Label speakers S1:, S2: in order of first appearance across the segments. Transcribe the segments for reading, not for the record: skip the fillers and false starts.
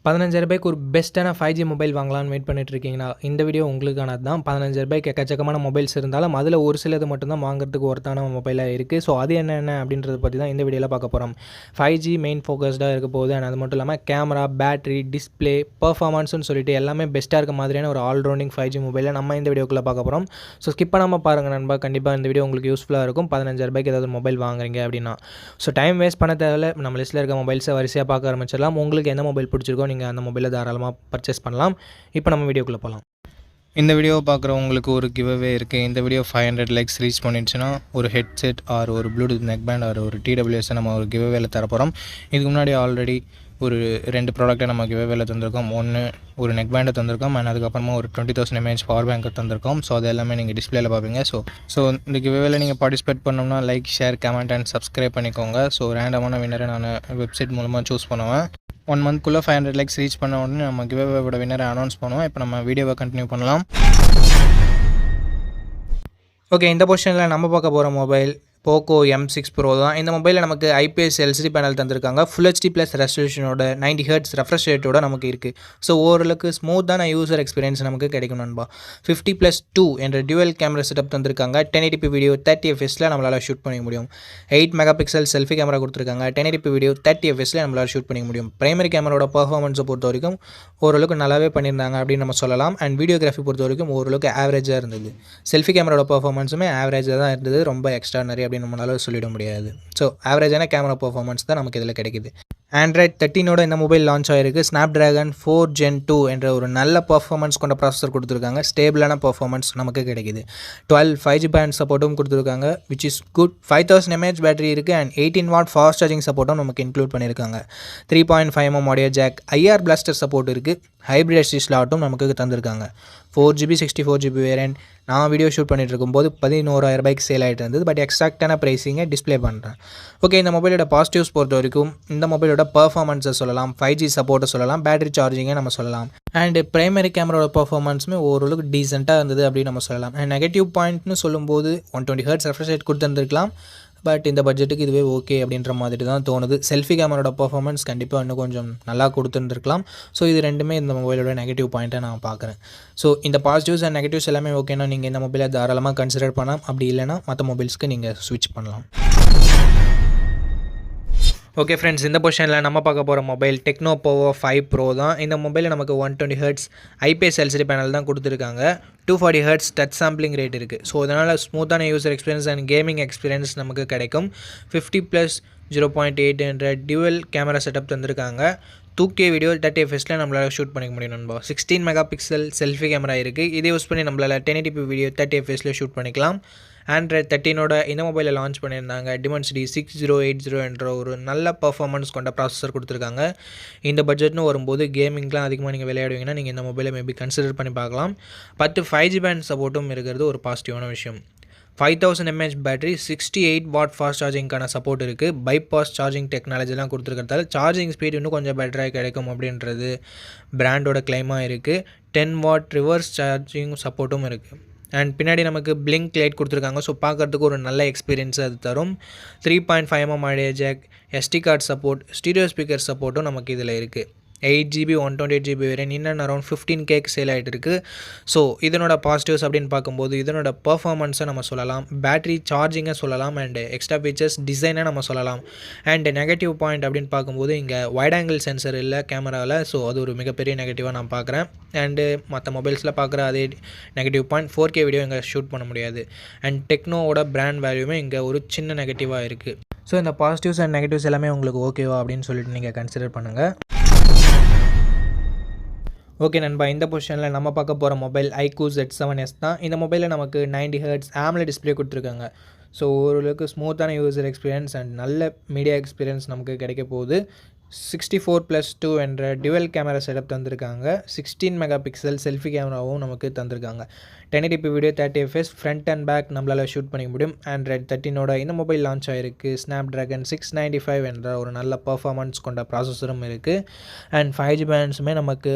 S1: ரூ. 15,000க்கு ஒரு பெஸ்ட்டான 5G மொபைல் வாங்கலாம்னு வெயிட் பண்ணிட்டு இருக்கீங்களா? இந்த வீடியோ உங்களுக்கானது தான். ரூ. 15,000க்கு எக்கச்சக்கமான மொபைல்ஸ் இருந்தாலும், அதில ஒரு சிலது மட்டும் தான் வாங்குறதுக்கு ஒர்த்தான மொபைலா இருக்கு. ஸோ அது என்னென்ன அப்படின்றத பத்தி தான் இந்த வீடியோல பார்க்க போறோம். 5G மெயின் ஃபோக்கஸ்டா இருக்க போகுது. அண்ட் அது மட்டும் இல்லாம கேமரா, பேட்டரி, டிஸ்ப்ளே, பெர்ஃபார்மன்ஸ்னு சொல்லிட்டு எல்லாமே பெஸ்ட்டா இருக்க மாதிரியான ஒரு ஆல் ரவுண்டிங் 5G மொபைல நம்ம இந்த வீடியோக்குள்ள பார்க்க போறோம். ஸோ ஸ்கிப் பண்ணாம பாருங்க நண்பா. கண்டிப்பா இந்த வீடியோ உங்களுக்கு யூஸ்ஃபுல்லா இருக்கும். ரூ. 15,000க்கு ஏதாவது மொபைல் வாங்குறீங்க அப்படின்னா. ஸோ டைம் வேஸ்ட் பண்ண தேவையில்ல. நம்ம லிஸ்ட்ல இருக்க மொபைல்ஸை வரிசையா பார்க்க ஆரம்பிச்சிடலாம். உங்களுக்கு எந்த மொபைல் பிடிச்சிருக்கோ நீங்கள் அந்த மொபைலை தாராளமாக பர்ச்சேஸ் பண்ணலாம். இப்போ நம்ம வீடியோக்குள்ளே போகலாம். இந்த வீடியோ பார்க்குறவங்களுக்கு ஒரு கிவ்அவே இருக்குது. இந்த வீடியோ 500 லைக்ஸ் ரீச் பண்ணிடுச்சுன்னா ஒரு ஹெட்செட் ஆர் ஒரு ப்ளூடூத் நெக் பேண்ட் ஆர் ஒரு TWS நம்ம ஒரு கிவ்அவேல தரப்போகிறோம். இதுக்கு முன்னாடி ஆல்ரெடி ஒரு 2 ப்ராடக்ட்டை நம்ம கிவ்அவேல தந்திருக்கோம். ஒன்று ஒரு நெக் பேண்டை தந்திருக்கோம் அண்ட் அதுக்கப்புறமா ஒரு 20,000 mAh பவர் பேங்கை தந்திருக்கோம். ஸோ அது எல்லாமே நீங்கள் டிஸ்பிளேல பார்ப்பீங்க. ஸோ இந்த கிவ்அவேல நீங்கள் பார்ட்டிசிபேட் பண்ணோம்னா like, share, comment and subscribe பண்ணிக்கோங்க. ஸோ ரேண்டமான வின்னரை நான் வெப்சைட் மூலமாக சூஸ் பண்ணுவேன். 1 மந்த்க்குள்ளே 500 லைக்ஸ் ரீச் பண்ண உடனே நம்ம கிவ்அவேவோட வின்னரை அனௌன்ஸ் பண்ணுவோம். இப்போ நம்ம வீடியோவை கண்டினியூ பண்ணலாம். ஓகே, இந்த பொசிஷனில் நம்ம பார்க்க போகிற மொபைல் போக்கோ M6 Pro தான். இந்த மொபைலில் நமக்கு IPS LCD பேனல் தந்திருக்காங்க. ஃபுல் HD ப்ளஸ் ரெசல்யூஷனோட 90 Hz ரெஃப்ரெஷ் ரேட்டோட நமக்கு இருக்குது. ஸோ ஓரளவுக்கு ஸ்மூத்தான யூசர் எக்ஸ்பீரியன்ஸ் நமக்கு கிடைக்கும் நண்பா. 50+2 என்ற டியூவல் கேமரா செட்டப் தந்திருக்காங்க. 1080p வீடியோ 30 fps நம்மளால் ஷூட் பண்ணிக்க முடியும். 8 மெகாபிக்சல் செல்ஃபி கேமரா கொடுத்துருக்காங்க. 1080p வீடியோ 30 fps நம்மளால் ஷூட் பண்ணிக்க முடியும். பிரைமரி கேமராவோட பர்ஃபார்மன்ஸை பொறுத்த வரைக்கும் ஓரளவுக்கு நல்லாவே பண்ணியிருந்தாங்க அப்படின்னு நம்ம சொல்லலாம். அண்ட் வீடியோகிராஃபி பொறுத்த வரைக்கும் ஓரளவுக்கு ஆவரேஜாக இருந்தது. செல்ஃபி கேமராவோட பர்ஃபார்மன்ஸுமே ஆவரேஜாக தான் இருந்தது. ரொம்ப எக்ஸ்ட்ரானரி அப்படின்னு நம்மளால சொல்லிட முடியாது. ஸோ ஆவரேஜான கேமரா பர்ஃபார்மன்ஸ் தான் நமக்கு இதில் கிடைக்குது. Android 13ஓட இந்த மொபைல் லான்ச் ஆகிருக்கு. Snapdragon 4 Gen 2 என்ற ஒரு நல்ல பர்ஃபார்மன்ஸ் கொண்ட ப்ராசஸர் கொடுத்துருக்காங்க. ஸ்டேபிளான பர்ஃபார்மன்ஸ் நமக்கு கிடைக்குது. 12 5G பேண்ட் சப்போர்ட்டும் கொடுத்துருக்காங்க, which is good. 5000 mAh battery இருக்குது அண்ட் 18 வாட் ஃபாஸ்ட் சார்ஜிங் சப்போர்ட்டும் நமக்கு இன்க்ளூட் பண்ணியிருக்காங்க. 3.5mm audio jack, IR blaster support இருக்குது. ஹைப்ரிட் SD ஸ்லாட்டும் நமக்கு தந்திருக்காங்க. 4GB 64GB variant. நான் வீடியோ ஷூட் பண்ணிட்டு இருக்கும்போது 11,000 சேல் ஆகிட்டு இருந்தது. பட் எக்ஸாக்டான ப்ரைஸிங்கை டிஸ்பிளே பண்ணுறேன். ஓகே, இந்த மொபைலோட பாசிட்டிவ்ஸ் பொறுத்த வரைக்கும் இந்த மொபைலோட பர்ஃபார்மன்ஸை சொல்லலாம், 5G சப்போர்ட்டை சொல்லலாம், பேட்டரி சார்ஜிங்கை நம்ம சொல்லலாம். அண்ட் பிரைமரி கேமராவோட பர்ஃபார்மன்ஸுமே ஓரளவுக்கு டீசெண்டாக இருந்தது அப்படின்னு நம்ம சொல்லலாம். அண்ட் நெகட்டிவ் பாயிண்ட்னு சொல்லும்போது 120 Hz ரெஃப்ரெஷ் ரேட் கொடுத்துருந்துருக்கலாம். பட் இந்த பட்ஜெட்டுக்கு இதுவே ஓகே அப்படின்ற மாதிரி தான் தோணுது. செல்ஃபி கேமராவோட பர்ஃபார்மன்ஸ் கண்டிப்பாக இன்னும் கொஞ்சம் நல்லா கொடுத்துருந்துருக்கலாம். ஸோ இது ரெண்டுமே இந்த மொபைலோட நெகட்டிவ் பாயிண்ட்டை நான் பார்க்குறேன். ஸோ இந்த பாசிட்டிவ்ஸ் அண்ட் நெகட்டிவ்ஸ் எல்லாமே ஓகேனா நீங்கள் இந்த மொபைலை தாராளமாக கன்சிடர் பண்ணலாம். அப்படி இல்லைனா மற்ற மொபைல்ஸ்க்கு நீங்கள் ஸ்விட்ச் பண்ணலாம். ஓகே ஃப்ரெண்ட்ஸ், இந்த பொசிஷனில் நம்ம பார்க்க போகிற மொபைல் டெக்னோ போவோ 5 Pro தான். இந்த மொபைலில் நமக்கு 120 Hz IPS LCD பேனல் தான் கொடுத்துருக்காங்க. 240 Hz டச் சாம்பிளிங் ரேட் இருக்குது. ஸோ அதனால் ஸ்மூத்தான user experience and gaming experience நமக்கு கிடைக்கும். 50+0.8 என்ற டியூவல் கேமரா செட்டப் தந்திருக்காங்க. 2K வீடியோ 30 fps நம்மளால் ஷூட் பண்ணிக்க முடியும் நண்பா. 16 மெகாபிக்சல் செல்ஃபி கேமரா இருக்குது. இதை யூஸ் பண்ணி நம்மளால் 1080p வீடியோ 30 fps ஷூட் பண்ணிக்கலாம். Android 13ஓட இந்த மொபைலில் லான்ச் பண்ணியிருந்தாங்க. Dimensity 6080 என்ற ஒரு நல்ல பர்ஃபார்மன்ஸ் கொண்ட ப்ராசஸர் கொடுத்துருக்காங்க. இந்த பட்ஜெட்னு வரும்போது கேமிங்லாம் அதிகமாக நீங்கள் விளையாடுவீங்கன்னா நீங்கள் இந்த மொபைலை மேபி கன்சிடர் பண்ணி பார்க்கலாம். 10 5G பேண்ட் சப்போர்ட்டும் இருக்கிறது ஒரு பாசிட்டிவான விஷயம். 5000 mAh பேட்டரி, 68 வாட் ஃபாஸ்ட் சார்ஜிங்கான சப்போர்ட் இருக்குது. பைபாஸ் சார்ஜிங் டெக்னாலஜிலாம் கொடுத்துருக்கிறதால சார்ஜிங் ஸ்பீட் இன்னும் கொஞ்சம் பெட்டராக கிடைக்கும் அப்படின்றது பிராண்டோட கிளைமாக இருக்குது. 10 வாட் ரிவர்ஸ் சார்ஜிங் சப்போர்ட்டும் இருக்குது. அண்ட் பின்னாடி நமக்கு பிளிங்க் லைட் கொடுத்துருக்காங்க. ஸோ பார்க்குறதுக்கு ஒரு நல்ல எக்ஸ்பீரியன்ஸ் அது தரும். 3.5mm audio jack, SD card support, stereo speaker சப்போர்ட்டும் நமக்கு இதில் இருக்குது. 8GB 128GB variant in and around 15K sale ஆகிட்டு இருக்குது. ஸோ இதனோட பாசிட்டிவ்ஸ் அப்படின்னு பார்க்கும்போது இதனோட பர்ஃபார்மன்ஸை நம்ம சொல்லலாம், பேட்டரி சார்ஜிங்கை சொல்லலாம், அண்ட் எக்ஸ்ட்ரா ஃபீச்சர்ஸ் டிசைனை நம்ம சொல்லலாம். அண்ட் நெகட்டிவ் பாயிண்ட் அப்படின்னு பார்க்கும்போது இங்கே வைட் ஆங்கிள் சென்சர் இல்லை கேமராவில். ஸோ அது ஒரு மிகப்பெரிய நெகட்டிவாக நான் பார்க்குறேன். அண்டு மற்ற மொபைல்ஸில் பார்க்குற அதே நெகட்டிவ் பாயிண்ட் 4K வீடியோ இங்கே ஷூட் பண்ண முடியாது. அண்ட் டெக்னோவோட பிராண்ட் வேல்யூமே இங்கே ஒரு சின்ன நெகட்டிவாக இருக்குது. ஸோ இந்த பாசிட்டிவ்ஸ் அண்ட் நெகட்டிவ்ஸ் எல்லாமே உங்களுக்கு ஓகேவா அப்படின்னு சொல்லிட்டு நீங்கள் கன்சிடர் பண்ணுங்கள். ஓகே நண்பா, இந்த பொசிஷனில் நம்ம பார்க்க போகிற மொபைல் iQOO Z7s தான். இந்த மொபைலில் நமக்கு 90 Hz AMOLED டிஸ்பிளே கொடுத்துருக்காங்க. ஸோ ஓரளவுக்கு ஸ்மூத்தான யூசர் எக்ஸ்பீரியன்ஸ் அண்ட் நல்ல மீடியா எக்ஸ்பீரியன்ஸ் நமக்கு கிடைக்க போகுது. 64+2 என்ற டியூவல் கேமரா செட்டப் தந்திருக்காங்க. 16 மெகாபிக்சல் செல்ஃபி கேமராவும் நமக்கு தந்திருக்காங்க. 1080p video 30 fps front and back நம்மளால் ஷூட் பண்ணிக்க முடியும். Android 13ஓட இந்த மொபைல் லான்ச் ஆகிருக்கு. Snapdragon 695 என்ற ஒரு நல்ல பர்ஃபார்மன்ஸ் கொண்ட ப்ராசஸரும் இருக்குது. அண்ட் 5G பேண்ட்ஸுமே நமக்கு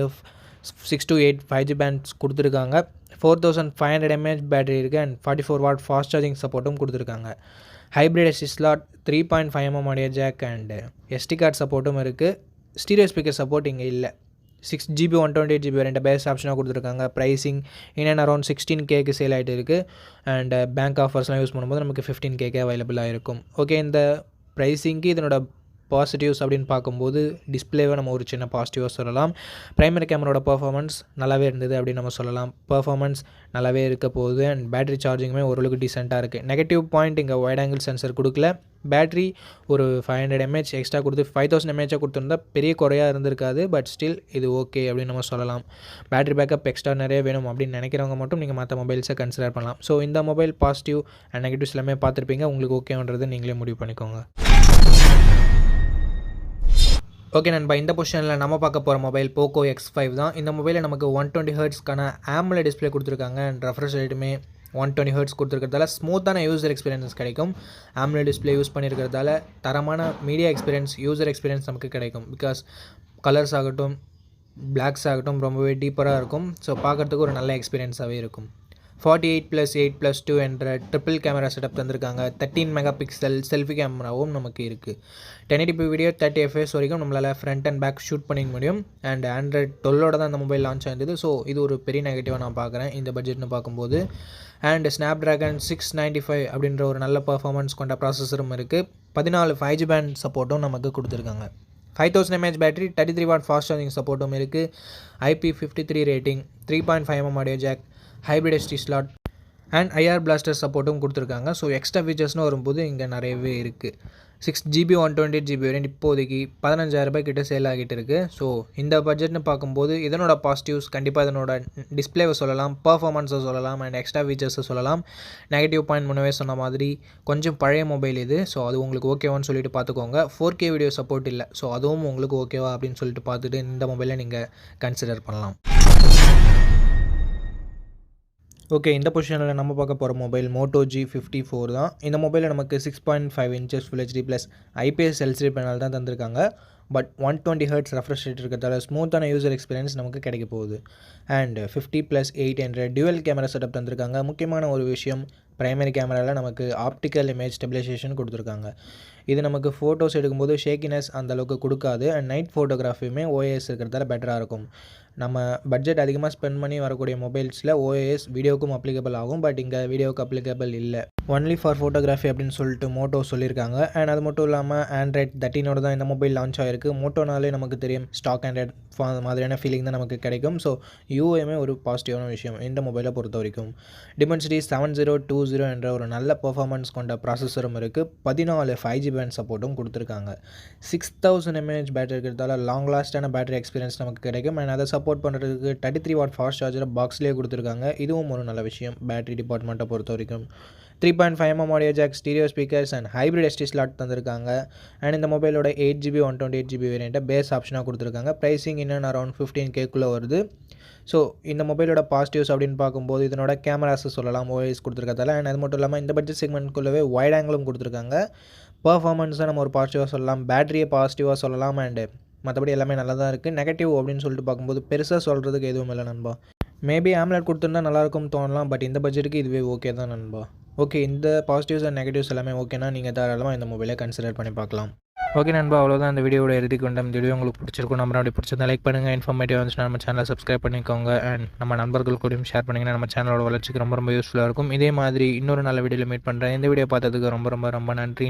S1: 6 to 8 5G பேண்ட்ஸ் கொடுத்துருக்காங்க. 4500 mAh பேட்டரி இருக்குது அண்ட் 44 வாட் ஃபாஸ்ட் சார்ஜிங் சப்போர்ட்டும் கொடுத்துருக்காங்க. Hybrid SD slot, 3.5mm audio jack and SD card சப்போர்ட்டும் இருக்குது. ஸ்டீரியோ ஸ்பீக்கர் சப்போர்ட் இங்கே இல்லை. 6GB 128GB வேரியண்ட் பேஸ் ஆப்ஷனாக கொடுத்துருக்காங்க. ப்ரைஸிங் இன் அண்ட் அரௌண்ட் 16Kக்கு சேல் ஆகிட்டு இருக்குது. அண்ட் பேங்க் ஆஃபர்ஸ்லாம் யூஸ் பண்ணும்போது நமக்கு 15Kக்கு அவைலபிளாக இருக்கும். ஓகே, இந்த ப்ரைஸிங்க்கு இதனோட பாசிட்டிவ்ஸ் அப்படின்னு பார்க்கும்போது டிஸ்பிளேவை நம்ம ஒரு சின்ன பாசிட்டிவாக சொல்லலாம். ப்ரைமரி கேமராவோட பர்ஃபார்மன்ஸ் நல்லாவே இருந்தது அப்படின்னு நம்ம சொல்லலாம். பர்ஃபார்மன்ஸ் நல்லாவே இருக்க போகுது. அண்ட் பேட்டரி சார்ஜிங்குமே ஓரளவுக்கு டீசெண்டாக இருக்குது. நெகட்டிவ் பாயிண்ட் இங்கே வைட் ஆங்கிள் சென்சர் கொடுக்கல. பேட்டரி ஒரு 500 mAh எக்ஸ்ட்ரா கொடுத்து 5000 mAh கொடுத்துருந்தா பெரிய குறையாக இருந்திருக்காது. பட் ஸ்டில் இது ஓகே அப்படின்னு நம்ம சொல்லலாம். பேட்டரி பேக்கப் எக்ஸ்ட்ரா நிறைய வேணும் அப்படின்னு நினைக்கிறவங்க மட்டும் நீங்கள் மற்ற மொபைல்ஸை கன்சிடர் பண்ணலாம். ஸோ இந்த மொபைல் பாசிட்டிவ் அண்ட் நெகட்டிவ்ஸ் எல்லாமே பார்த்துருப்பீங்க. உங்களுக்கு ஓகேன்றது நீங்களே முடிவு பண்ணிக்கோங்க. ஓகே நண்பா, இந்த பொசிஷனில் நம்ம பார்க்க போகிற மொபைல் போக்கோ X5 தான். இந்த மொபைலில் நமக்கு 120 ஹெர்ட்ஸ்க்கான AMOLED டிஸ்பிளே கொடுத்துருக்காங்க. அண்ட் ரெஃப்ரெஷ் ரேட்டுமே 120 ஹெர்ட்ஸ் கொடுத்துருக்கிறதால ஸ்மூத்தான யூசர் எக்ஸ்பீரியன்ஸ் கிடைக்கும். AMOLED டிஸ்பிளே யூஸ் பண்ணியிருக்கிறதால தரமான மீடியா எக்ஸ்பீரியன்ஸ், யூசர் எக்ஸ்பீரியன்ஸ் நமக்கு கிடைக்கும். பிகாஸ் கலர்ஸ் ஆகட்டும், பிளாக்ஸ் ஆகட்டும் ரொம்பவே டீப்பராக இருக்கும். ஸோ பார்க்குறதுக்கு ஒரு நல்ல எக்ஸ்பீரியன்ஸாகவே இருக்கும். 48+8+2 என்ற ட்ரிபிள் கேமரா செட்டப் தந்திருக்காங்க. 13 மெகா பிக்சல் செல்ஃபி கேமராவும் நமக்கு இருக்குது. 1080p வீடியோ 30 fps வரைக்கும் நம்மளால் ஃப்ரண்ட் அண்ட் பேக் ஷூட் பண்ணிக்க முடியும். அண்ட் Android 12 தான் இந்த மொபைல் லான்ச் ஆயிருந்தது. ஸோ இது ஒரு பெரிய நெகட்டிவாக நான் பார்க்குறேன் இந்த பட்ஜெட்னு பார்க்கும்போது. அண்ட் Snapdragon 695 அப்படின்ற ஒரு நல்ல பர்ஃபார்மன்ஸ் கொண்ட ப்ராசஸரும் இருக்குது. 14 5G பேண்ட் சப்போர்ட்டும் நமக்கு கொடுத்துருக்காங்க. 5000 mAh battery, 33W fast charging சப்போர்ட்டும் இருக்குது. IP53 rating, 3.5mm audio jack, hybrid SD slot and IR blaster சப்போர்ட்டும் கொடுத்துருக்காங்க. ஸோ எக்ஸ்ட்ரா ஃபீச்சர்ஸ்னு வரும்போது இங்கே நிறையவே இருக்குது. 6GB 128GB வேரியண்ட் இப்போதைக்கு 15000 கிட்ட சேல் ஆகிட்டு இருக்குது. ஸோ இந்த பட்ஜெட்னு பார்க்கும்போது இதனோட பாசிட்டிவ்ஸ் கண்டிப்பாக இதனோட டிஸ்பிளேவை சொல்லலாம், பர்ஃபார்மன்ஸை சொல்லலாம், அண்ட் எக்ஸ்ட்ரா ஃபீச்சர்ஸை சொல்லலாம். நெகட்டிவ் பாயிண்ட் முன்னவே சொன்ன மாதிரி கொஞ்சம் பழைய மொபைல் இது. ஸோ அது உங்களுக்கு ஓகேவான்னு சொல்லிட்டு பார்த்துக்கோங்க. 4K வீடியோ சப்போர்ட் இல்லை. ஸோ அதுவும் உங்களுக்கு ஓகேவா அப்படின்னு சொல்லிட்டு பார்த்துட்டு இந்த மொபைலை நீங்கள் கன்சிடர் பண்ணலாம். ஓகே, இந்த பொசிஷனில் நம்ம பார்க்க போகிற மொபைல் Moto G54 தான். இந்த மொபைலில் நமக்கு 6.5 inches Full HD + IPS LCD panel தான் தந்திருக்காங்க. பட் 120 ஹெர்ட்ஸ் ரெஃப்ரெஷ் ரேட் இருக்கிறதால ஸ்மூத்தான யூசர் எக்ஸ்பீரியன்ஸ் நமக்கு கிடைக்க போகுது. அண்ட் 50+8 என்ற டியூவல் கேமரா செட்டப் தந்திருக்காங்க. முக்கியமான ஒரு விஷயம், ப்ரைமரி கேமராவில் நமக்கு ஆப்டிக்கல் இமேஜ் ஸ்டெபிலைசேஷன் கொடுத்துருக்காங்க. இது நமக்கு ஃபோட்டோஸ் எடுக்கும்போது ஷேக்கினஸ் அந்தளவுக்கு கொடுக்காது. அண்ட் நைட் ஃபோட்டோகிராஃபியுமே OIS இருக்கிறதால பெட்டராக இருக்கும். நம்ம பட்ஜெட் அதிகமாக ஸ்பெண்ட் பண்ணி வரக்கூடிய மொபைல்ஸில் OIS வீடியோவுக்கும் அப்ளிகபிள் ஆகும். பட் இங்கே வீடியோவுக்கு அப்ளிகபிள் இல்லை. ஒன்லி ஃபார் ஃபோட்டோகிராஃபி அப்படின்னு சொல்லிட்டு மோட்டோ சொல்லியிருக்காங்க. அண்ட் அது மட்டும் இல்லாமல் Android 13 தான் இந்த மொபைல் லான்ச் ஆகிருக்கு. மோட்டோனாலே நமக்கு தெரியும் ஸ்டாக் Android மாதிரியான ஃபீலிங் தான் நமக்கு கிடைக்கும். ஸோ UIமே ஒரு பாசிட்டிவான விஷயம் இந்த மொபைலை பொறுத்த வரைக்கும். Dimensity 7020 என்ற ஒரு நல்ல பர்ஃபார்மன்ஸ் கொண்ட ப்ராசஸரும் இருக்குது. 14 5G பேண்ட் சப்போர்ட்டும் கொடுத்துருக்காங்க. 6000 mAh பேட்டரி இருக்கிறதால லாங் லாஸ்டான பேட்டரி எக்ஸ்பீரியன்ஸ் நமக்கு கிடைக்கும். அண்ட் அதை சப்போர்ட் பண்ணுறதுக்கு 33W ஃபாஸ்ட் சார்ஜரை பாக்ஸ்லேயே கொடுத்துருக்காங்க. இதுவும் ஒரு நல்ல விஷயம் பேட்டரி டிபார்ட்மெண்ட்டை பொறுத்த வரைக்கும். 3.5mm audio jack, stereo speakers and hybrid SD slot தந்திருக்காங்க. அண்ட் இந்த மொபைலோட 8GB 128GB வேரியண்ட்டை பேஸ் ஆப்ஷனாக கொடுத்துருக்காங்க. ப்ரைஸிங் இன்னும் அரௌண்ட் 15Kக்குள்ளே வருது. ஸோ இந்த மொபைலோட பாசிட்டிவ்ஸ் அப்படின்னு பார்க்கும்போது இதனோட கேமராஸை சொல்லலாம், OIS கொடுத்துருக்கதால. அண்ட் அது மட்டும் இல்லாமல் இந்த பட்ஜெட் செக்மெண்ட்குள்ளவே வைட் ஆங்கிளும் கொடுத்துருக்காங்க. பர்ஃபார்மன்ஸை நம்ம ஒரு பாசிட்டிவாக சொல்லலாம், பேட்டரியை பாசிட்டிவாக சொல்லலாம். அண்டு மற்றபடி எல்லாமே நல்லா தான் இருக்குது. நெகட்டிவ் அப்படின்னு சொல்லிட்டு பார்க்கும்போது பெருசாக சொல்கிறதுக்கு எதுவும் இல்லை நண்பா. மேபி AMOLED கொடுத்துருந்தா நல்லாயிருக்கும் தோணலாம். பட் இந்த பட்ஜெட்டுக்கு இதுவே ஓகே தான் நண்பா. ஓகே, இந்த பாசிட்டிவ்ஸ் அண்ட் நெகட்டிவ்ஸ் எல்லாமே ஓகேனா நீங்கள் தாராளமாக இந்த மொபைலை கன்சிடர் பண்ணி பார்க்கலாம். ஓகே நண்பா, அவ்வளோதான் இந்த வீடியோட இறுதிக்கு கொண்ட இந்த வீடியோ உங்களுக்கு பிடிச்சிருக்கும். நம்ம அப்படி பிடிச்சிருந்தா லைக் பண்ணுங்கள். இன்ஃபர்மேட்டிவ் வந்துச்சுன்னா நம்ம சேனலை சப்ஸ்கிரைப் பண்ணிக்கோங்க. அண்ட் நம்ம நண்பர்கள் கூடயும் ஷேர் பண்ணிங்கன்னா நம்ம சேனலோட வளர்ச்சிக்கு ரொம்ப யூஸ்ஃபுல்லாக இருக்கும். இதே மாதிரி இன்னொரு நல்ல வீடியோவில் மீட் பண்ணுறேன். இந்த வீடியோ பார்த்ததுக்கு ரொம்ப நன்றி.